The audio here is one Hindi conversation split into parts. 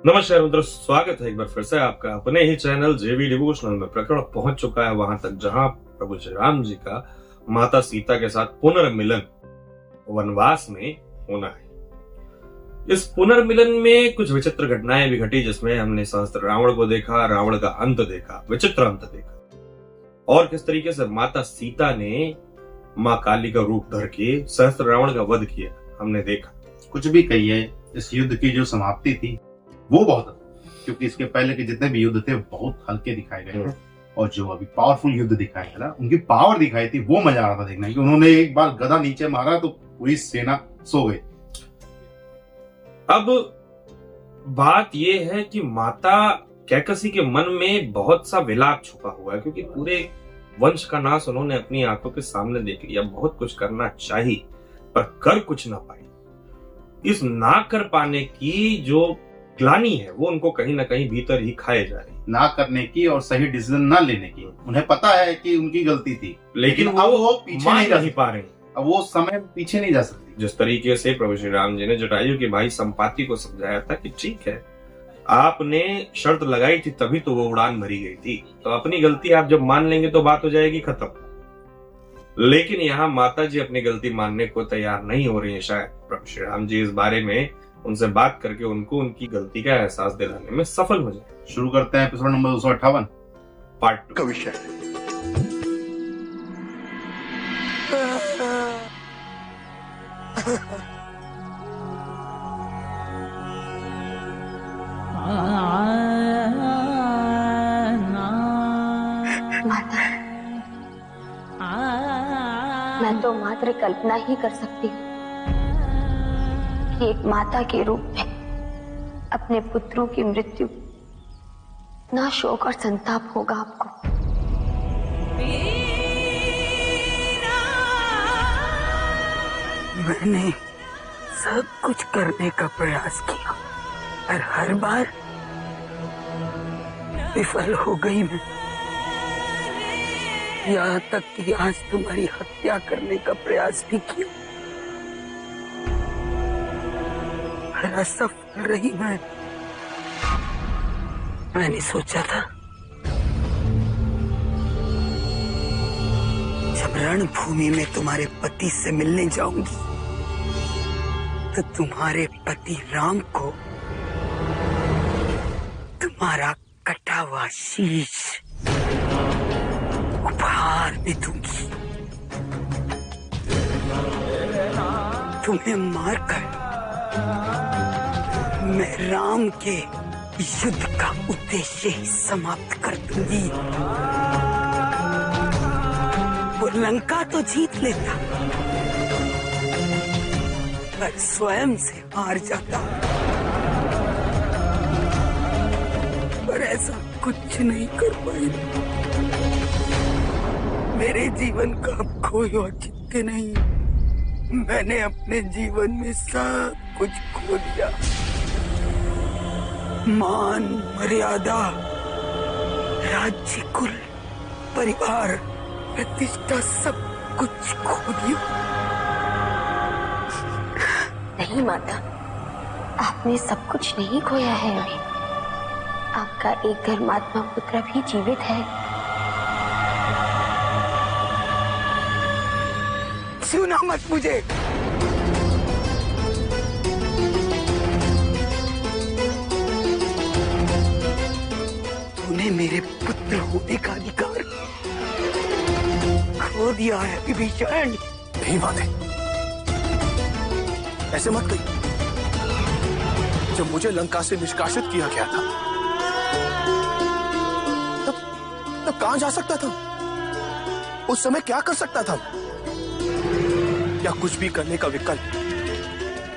नमस्कार मित्रों, स्वागत है एक बार फिर से आपका अपने ही चैनल जेवी डिवोशनल में। प्रकरण पहुंच चुका है वहां तक जहां प्रभु श्री राम जी का माता सीता के साथ पुनर्मिलन वनवास में होना है। इस पुनर्मिलन में कुछ विचित्र घटनाएं भी घटी, जिसमें हमने सहस्त्र रावण को देखा, रावण का अंत देखा, विचित्र अंत देखा, और किस तरीके से माता सीता ने मां काली का रूप धर के सहस्त्र रावण का वध किया हमने देखा। कुछ भी कहिए, इस युद्ध की जो समाप्ति थी वो बहुत, क्योंकि इसके पहले के जितने भी युद्ध थे बहुत हल्के दिखाए गए थे, और जो अभी पावरफुल युद्ध दिखाया था, उनकी पावर दिखाई थी, वो मजा आ रहा था देखने की। उन्होंने एक बार गदा नीचे मारा तो पूरी सेना सो गई। अब बात यह है कि माता कैकसी के मन में बहुत सा विलाप छुपा हुआ है, क्योंकि पूरे वंश का नाश उन्होंने अपनी आंखों के सामने देख लिया। बहुत कुछ करना चाहिए पर कर कुछ ना पाए। इस ना कर पाने की जो ग्लानि है वो उनको कहीं ना कहीं भीतर ही खाए जा रही। ना करने की और सही डिसीजन ना लेने की। उन्हें पता है कि उनकी गलती थी, लेकिन अब वो पीछे नहीं जा पा रहे। अब वो समय पीछे नहीं जा सकती। जिस तरीके से प्रभु श्री राम जी ने जटायु के भाई संपाति को समझाया था कि ठीक है, आपने शर्त लगाई थी तभी तो वो उड़ान भरी गई थी, तो अपनी गलती आप जब मान लेंगे तो बात हो जाएगी खत्म। लेकिन यहाँ माता जी अपनी गलती मानने को तैयार नहीं हो रही है। शायद प्रभु श्री राम जी इस बारे में उनसे बात करके उनको उनकी गलती का एहसास दिलाने में सफल हो जाए। शुरू करते हैं एपिसोड नंबर 258 पार्ट 2 का विषय। माता, मैं तो मात्र कल्पना ही कर सकती हूँ कि एक माता के रूप में अपने पुत्रों की मृत्यु, ना शोक और संताप होगा आपको। मैंने सब कुछ करने का प्रयास किया और हर बार विफल हो गई मैं। यहाँ तक कि आज तुम्हारी हत्या करने का प्रयास भी किया, पर असफल रही मैं। मैंने सोचा था जब रणभूमि में तुम्हारे पति से मिलने जाऊंगी तो तुम्हारे पति राम को तुम्हारा कटा हुआ शीश उपहार में दूंगी। तुम्हें मारकर मैं राम के युद्ध का उद्देश्य ही समाप्त कर दूंगी। वो लंका तो जीत लेता पर स्वयं से हार जाता। पर ऐसा कुछ नहीं कर पाई। मेरे जीवन का अब कोई औचित्य नहीं। मैंने अपने जीवन में सब कुछ खो दिया। मान, मर्यादा, राज्य, कुल, परिवार, प्रतिष्ठा, सब कुछ खो दिया। नहीं माता, आपने सब कुछ नहीं खोया है अभी। आपका एक धर्मात्मा पुत्र भी जीवित है। सुना मत मुझे। तूने मेरे पुत्र होने का अधिकार खो दिया है विभीषण। नहीं माते, ऐसे मत कही। जब मुझे लंका से निष्कासित किया गया था तब कहां जा सकता था? उस समय क्या कर सकता था? या कुछ भी करने का विकल्प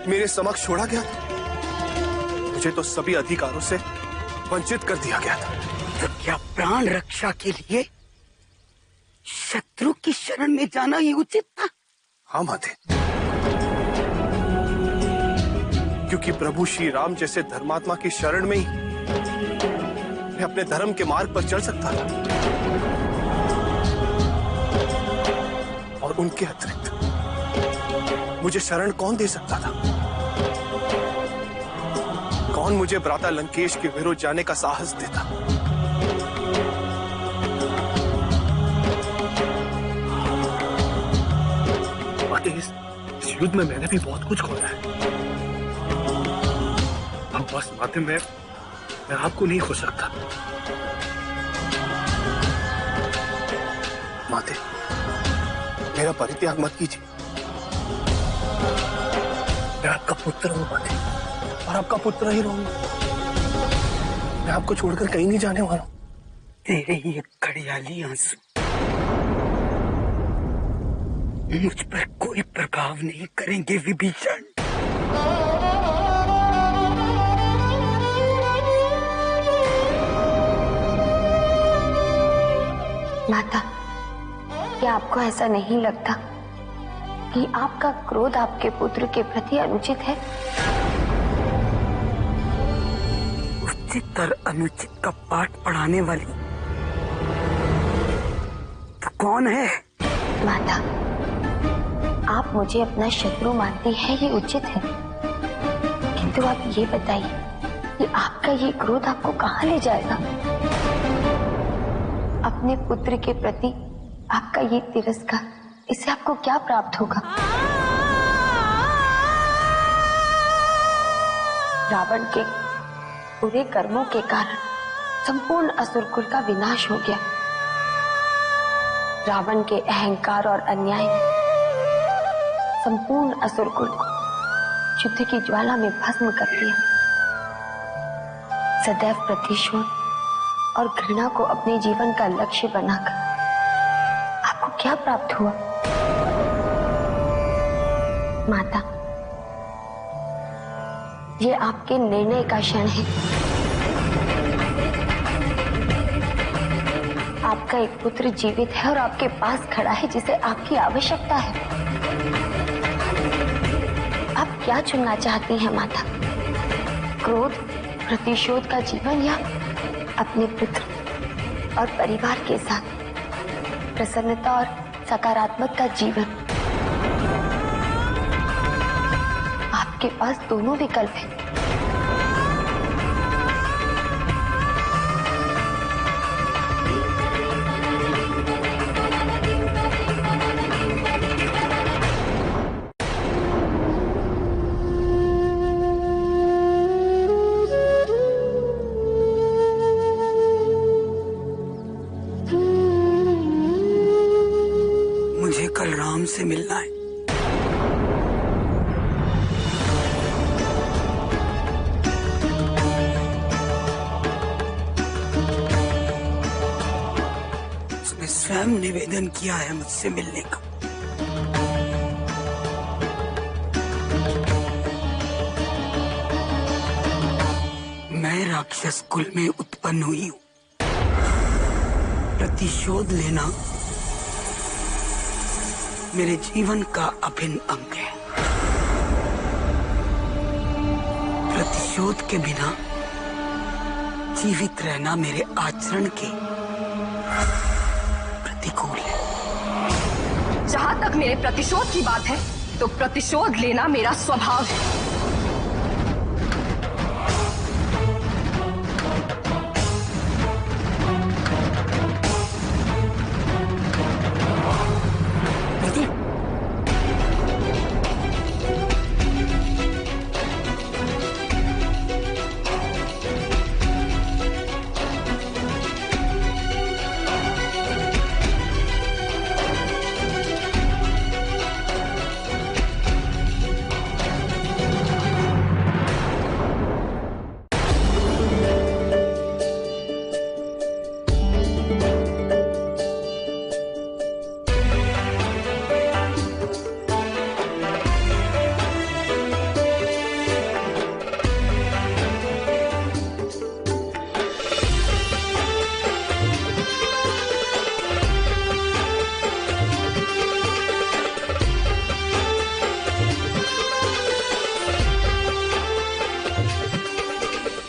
मेरे समक्ष छोड़ा गया था? मुझे तो सभी अधिकारों से वंचित कर दिया गया था। तो क्या प्राण रक्षा के लिए शत्रु की शरण में जाना ही उचित था? हाँ माते, क्योंकि प्रभु श्री राम जैसे धर्मात्मा की शरण में ही मैं अपने धर्म के मार्ग पर चल सकता था, और उनके अतिरिक्त मुझे शरण कौन दे सकता था? कौन मुझे भ्राता लंकेश के विरुद्ध जाने का साहस देता। बाकी इस युद्ध में मैंने भी बहुत कुछ खोया है। अब बस माते में मैं आपको नहीं खो सकता। माते, मेरा परित्याग मत कीजिए। मैं आपका पुत्र हूं माते, और आपका पुत्र ही रहूंगा। मैं आपको छोड़कर कहीं नहीं जाने वाला हूं। तेरे ये घड़ियाली आंसू मुझ पर कोई प्रभाव नहीं करेंगे विभीषण। माता, क्या आपको ऐसा नहीं लगता कि आपका क्रोध आपके पुत्र के प्रति अनुचित है? उचित और अनुचित का पाठ पढ़ाने वाली तो कौन है? माता, आप मुझे अपना शत्रु मानती हैं, ये उचित है, किंतु आप ये बताइए कि आपका ये क्रोध आपको कहाँ ले जाएगा? अपने पुत्र के प्रति आपका ये तिरस्कार, इससे आपको क्या प्राप्त होगा? रावण के बुरे कर्मों के कारण संपूर्ण असुर कुल का विनाश हो गया। रावण के अहंकार और अन्याय ने संपूर्ण असुर कुल को युद्ध की ज्वाला में भस्म कर दिया। सदैव प्रतिशोध और घृणा को अपने जीवन का लक्ष्य बनाकर आपको क्या प्राप्त हुआ? माता, ये आपके निर्णय का क्षण है। आपका एक पुत्र जीवित है और आपके पास खड़ा है, जिसे आपकी आवश्यकता है। आप क्या चुनना चाहती हैं माता? क्रोध, प्रतिशोध का जीवन, या अपने पुत्र और परिवार के साथ प्रसन्नता और सकारात्मक का जीवन? आपके पास दोनों विकल्प हैं। मुझे कल राम से मिलना है। उसने स्वयं निवेदन किया है मुझसे मिलने का। मैं राक्षस कुल में उत्पन्न हुई हूं। प्रतिशोध लेना मेरे जीवन का अभिन्न अंग है। प्रतिशोध के बिना जीवित रहना मेरे आचरण के प्रतिकूल है। जहां तक मेरे प्रतिशोध की बात है, तो प्रतिशोध लेना मेरा स्वभाव है।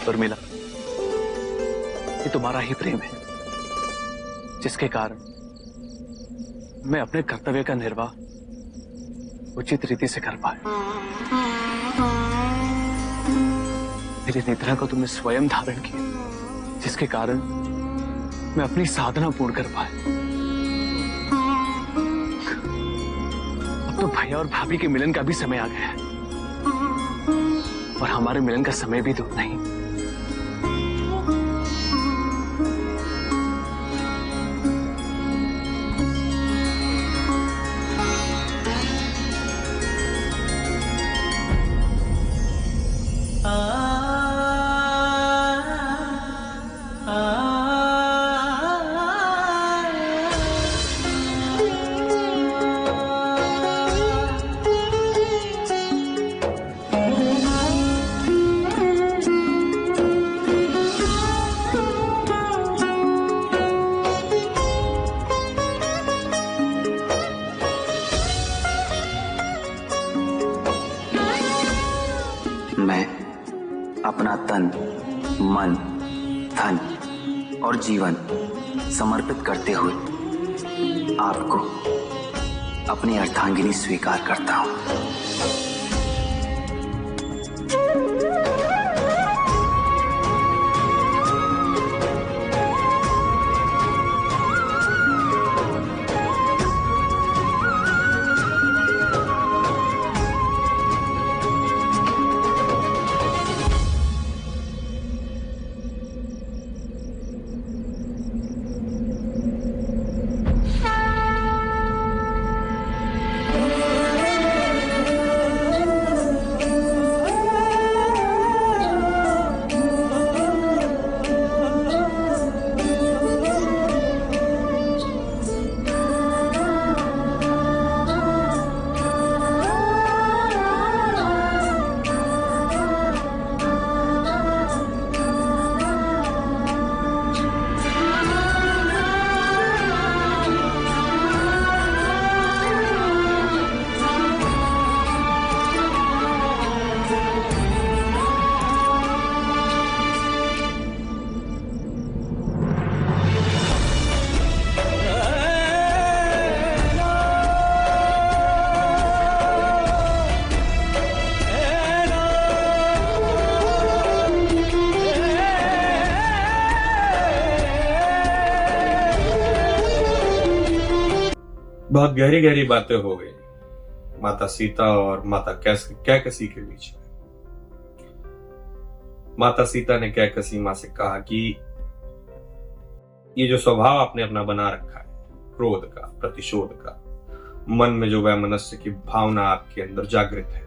उर्मिला, ये तुम्हारा ही प्रेम है जिसके कारण मैं अपने कर्तव्य का निर्वाह उचित रीति से कर पाया। मेरी निद्रा को तुमने स्वयं धारण किया, जिसके कारण मैं अपनी साधना पूर्ण कर पाया। अब तो भैया और भाभी के मिलन का भी समय आ गया है, और हमारे मिलन का समय भी दूर नहीं। मैं अपना तन, मन, धन और जीवन समर्पित करते हुए आपको अपनी अर्धांगिनी स्वीकार करता हूं। बहुत गहरी गहरी बातें हो गई माता सीता और माता कैकसी के बीच में। माता सीता ने कैकसी मां से कहा कि ये जो स्वभाव आपने अपना बना रखा है, क्रोध का, प्रतिशोध का, मन में जो वैमनस्य की भावना आपके अंदर जागृत है,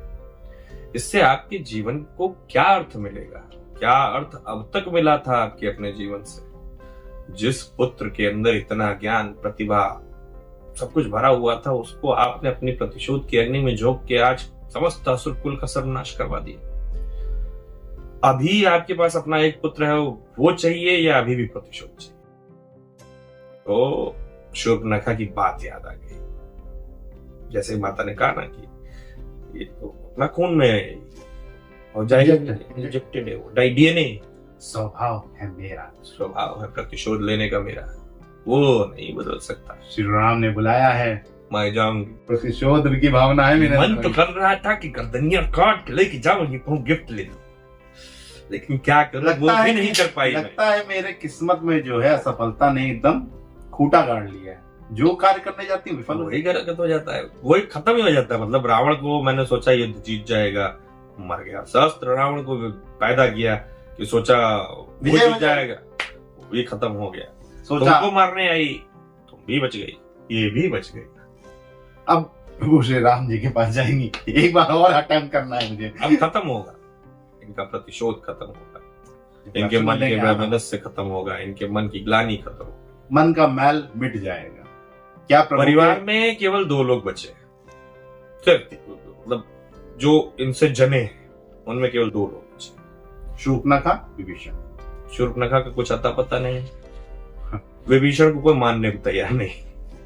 इससे आपके जीवन को क्या अर्थ मिलेगा? क्या अर्थ अब तक मिला था आपके अपने जीवन से? जिस पुत्र के अंदर इतना ज्ञान, प्रतिभा, सब कुछ भरा हुआ था, उसको आपने अपनी प्रतिशोध की अग्नि में झोंक के आज समस्त असुर कुल का सर्वनाश करवा दिया। अभी आपके पास अपना एक पुत्र है, वो चाहिए या अभी भी प्रतिशोध चाहिए? तो शूर्पणखा की बात याद आ गई। जैसे माता ने कहा ना कि ये तो अपना खून में हो जाएगा, इंजेक्टेड है वो, डीएनए। स्वभाव है मेरा, स्वभाव है प्रतिशोध लेने का मेरा, वो नहीं बदल सकता। श्री राम ने बुलाया है, मैं जाऊंगी। प्रतिशोध की भावना है मेरे मन तो कर रहा था कि गर्दनिया काट के लेके जाऊंगी, गिफ्ट ले लूं, लेकिन क्या करूं, वो भी नहीं कर पाई। लगता है मेरे किस्मत में जो है असफलता ने एकदम खूंटा गाड़ लिया है। जो कार्य करने जाती है विफल वही गलत हो जाता है, वही खत्म ही हो जाता है। मतलब रावण को मैंने सोचा युद्ध जीत जाएगा, मर गया। सहस्त्र रावण को पैदा किया कि सोचा विजय हो जाएगा, वो भी खत्म हो गया। तुमको मारने आई, तुम भी बच गई, ये भी बच गई। अब वो श्री राम जी के पास जाएंगी, एक बार और अटेम्प्ट करना है मुझे। अब खत्म होगा, इनका प्रतिशोध खत्म होगा, इनके मन के वैमनस्य खत्म होगा, इनके मन की ग्लानि खत्म होगी, मन का मैल मिट जाएगा। क्या परिवार में केवल 2 लोग बचे हैं, मतलब जो इनसे जने हैं उनमें केवल 2 लोग बचे, शूर्पणखा, विभीषण। शूर्पणखा का कुछ अता पता नहीं, विभीषण को कोई मानने को तैयार नहीं।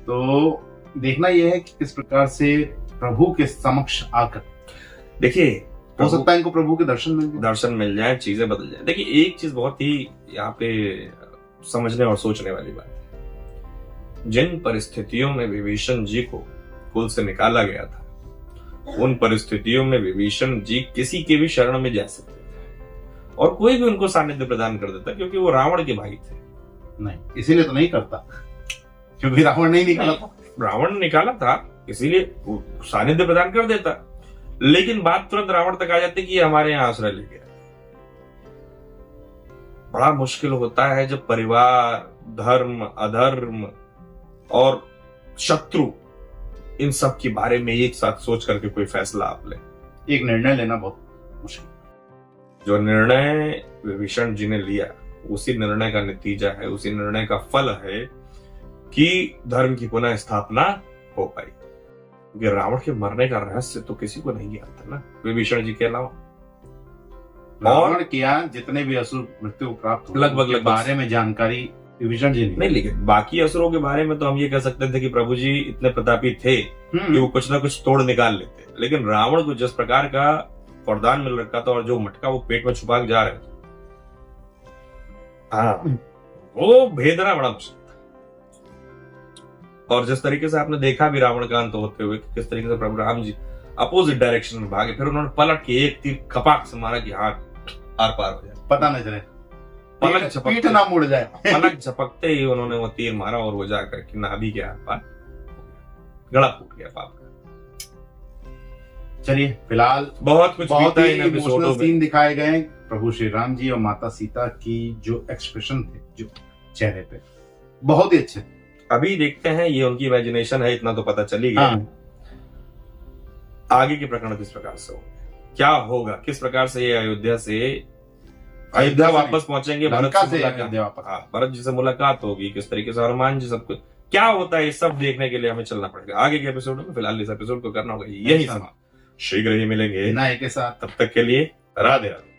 तो देखना यह है कि किस प्रकार से प्रभु के समक्ष आकर, देखिए हो सकता है इनको प्रभु के दर्शन मिल जाए, चीजें बदल जाए। देखिए एक चीज बहुत ही यहाँ पे समझने और सोचने वाली बात है। जिन परिस्थितियों में विभीषण जी को कुल से निकाला गया था, उन परिस्थितियों में विभीषण जी किसी के भी शरण में जा सकते थे, और कोई भी उनको सानिध्य प्रदान कर देता, क्योंकि वो रावण के भाई थे। नहीं, इसीलिए तो नहीं करता, क्योंकि रावण नहीं निकाला था। रावण ने निकाला था, इसीलिए वो सानिध्य प्रदान कर देता। लेकिन बात तुरंत रावण तक आ जाती कि ये हमारे यहाँ आश्रय लेके आए। बड़ा मुश्किल होता है जब परिवार, धर्म, अधर्म और शत्रु, इन सब के बारे में एक साथ सोच करके कोई फैसला आप ले। एक निर्णय लेना बहुत मुश्किल। जो निर्णय विभीषण जी ने लिया, उसी निर्णय का नतीजा है, उसी निर्णय का फल है कि धर्म की पुनः स्थापना हो पाई। क्योंकि रावण के मरने का रहस्य तो किसी को नहीं ज्ञात था ना, विभीषण जी के अलावा। रावण के यहाँ जितने भी असुर मृत्यु को प्राप्त हुए, लगभग बारे में जानकारी विभीषण जी नहीं, लेकिन बाकी असुरों के बारे में तो हम ये कह सकते थे कि प्रभु जी इतने प्रतापी थे कि वो कुछ ना कुछ तोड़ निकाल लेते। लेकिन रावण को जिस प्रकार का वरदान मिल रखा था और जो मटका वो पेट में छुपा के जा रहे थे, हाँ, वो भेदना बड़ा मुश्किल था। और जिस तरीके से आपने देखा भी रावण का अंत होते हुए, किस तरीके से प्रभु राम जी अपोजिट डायरेक्शन में भागे, फिर उन्होंने पलट के एक तीर खपाक से मारा कि हाथ आर पार हो जाए, पता न चले, पलक पीठ ना मुड़ जाए। पलक झपकते ही उन्होंने वो तीर मारा और वो जाकर के नाभि के आर पार गला फूट गया पाप का। चलिए, फिलहाल बहुत कुछ बहुत बीता ही इन एपिसोडों इमोशनल में। सीन दिखाए गए। प्रभु श्री राम जी और माता सीता की जो एक्सप्रेशन थे जो चेहरे पे, बहुत ही अच्छे थे। अभी देखते हैं, ये उनकी इमेजिनेशन है, इतना तो पता चल ही गया। हाँ। आगे के प्रकरण किस प्रकार से होंगे, क्या होगा, किस प्रकार से ये अयोध्या वापस पहुंचेंगे, भरत से मुलाकात, हाँ, भरत जी से मुलाकात होगी, किस तरीके से हनुमान जी, सब कुछ क्या होता है, ये सब देखने के लिए हमें चलना पड़ेगा आगे के एपिसोड में। फिलहाल इस एपिसोड को करना होगा यही समाप्त। शीघ्र ही मिलेंगे नए के साथ, तब तक के लिए राधे राधे।